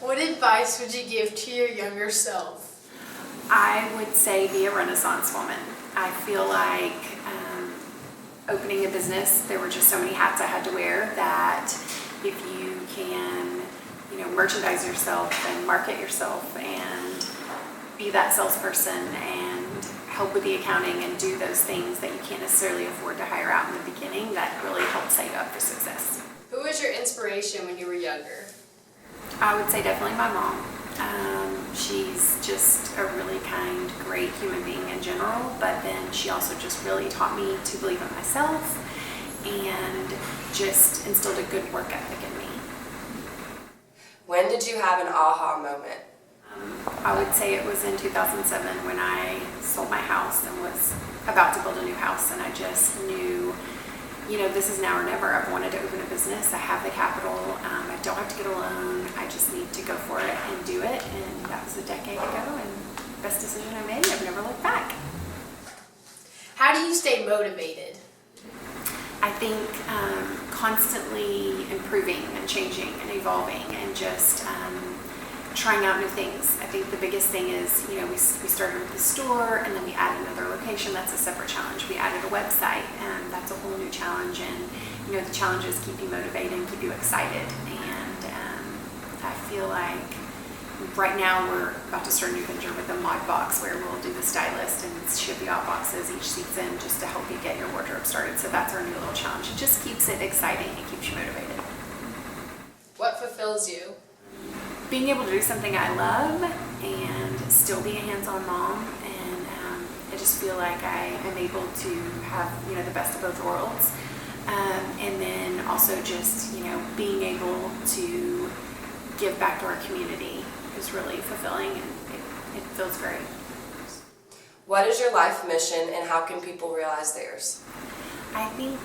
What advice would you give to your younger self? I would say be a Renaissance woman. I feel like opening a business, there were just so many hats I had to wear that if you can, merchandise yourself and market yourself and be that salesperson and help with the accounting and do those things that you can't necessarily afford to hire out in the beginning, that really helps set you up for success. Who was your inspiration when you were younger? I would say definitely my mom. She's just a really kind, great human being in general, but then she also just really taught me to believe in myself and just instilled a good work ethic in me. When did you have an aha moment? I would say it was in 2007 when I sold my house and was about to build a new house, and I just knew, this is now or never. I've wanted to open a business. I have the capital. I don't have to get a loan. I just need to go for it and do it. And that was a decade ago, and best decision I made. I've never looked back. How do you stay motivated? I think constantly improving and changing and evolving and just trying out new things. I think the biggest thing is, we started with the store and then we added another location. That's a separate challenge. We added a website, and that's a whole new challenge. And, the challenges keep you motivated and keep you excited. And I feel like right now we're about to start a new venture with a Maude box where we'll do the stylist and ship you out boxes each season just to help you get your wardrobe started. So that's our new little challenge. It just keeps it exciting and keeps you motivated. What fulfills you? Being able to do something I love and still be a hands-on mom, and I just feel like I am able to have the best of both worlds, and then also just being able to give back to our community is really fulfilling, and it feels great. What is your life mission, and how can people realize theirs? I think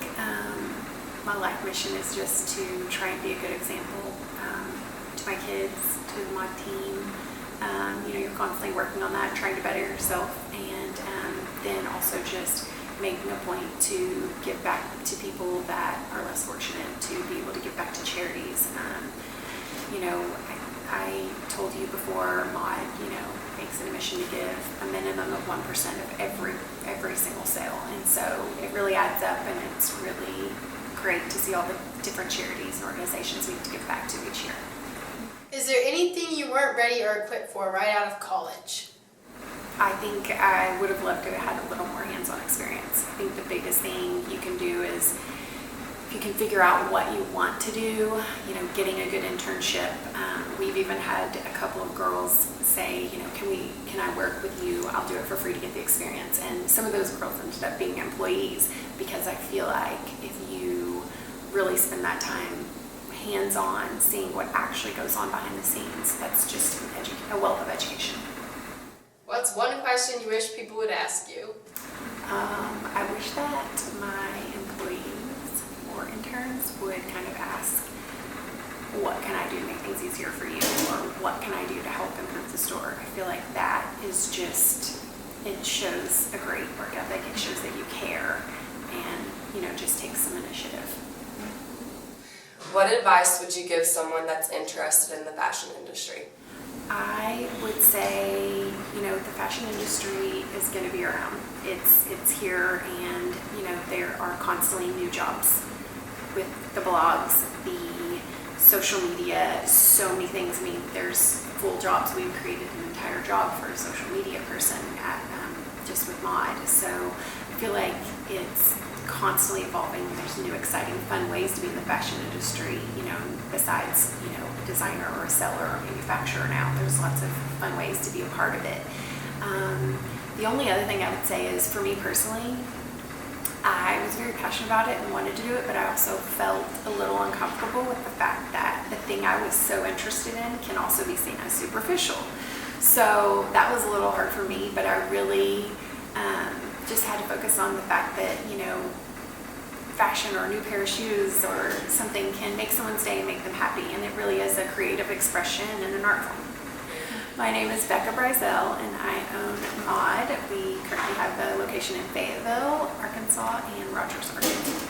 my life mission is just to try and be a good example to my kids, to my team. You're constantly working on that, trying to better yourself, and then also just making a point to give back to people that are less fortunate, to be able to give back to charities. I told you before, Maude, makes it a mission to give a minimum of 1% of every single sale, and so it really adds up, and it's really great to see all the different charities and organizations we have to give back to each year. Is there anything you weren't ready or equipped for right out of college? I think I would have loved to have had a little more hands-on experience. I think the biggest thing you can do is, if you can figure out what you want to do, getting a good internship. We've even had a couple of girls say, can I work with you? I'll do it for free to get the experience. And some of those girls ended up being employees, because I feel like if you really spend that time hands-on, seeing what actually goes on behind the scenes, that's just a wealth of education. What's one question you wish people would ask you? I wish that my employees or interns would kind of ask, what can I do to make things easier for you? Or what can I do to help improve the store? I feel like that is just, it shows a great work ethic. It shows that you care and, just takes some initiative. What advice would you give someone that's interested in the fashion industry? I would say, the fashion industry is going to be around. It's here, and, there are constantly new jobs with the blogs, the social media, so many things. I mean, there's full jobs. We've created an entire job for a social media person just with Maude. So I feel like it's constantly evolving. There's new, exciting, fun ways to be in the fashion industry, besides, a designer or a seller or manufacturer now. There's lots of fun ways to be a part of it. The only other thing I would say is, for me personally, I was very passionate about it and wanted to do it, but I also felt a little uncomfortable with the fact that the thing I was so interested in can also be seen as superficial. So that was a little hard for me, but I really just had to focus on the fact that, fashion or a new pair of shoes or something can make someone's day and make them happy, and it really is a creative expression and an art form. My name is Becca Brisiel, and I own Maude. We currently have a location in Fayetteville, Arkansas, and Rogers, Arkansas.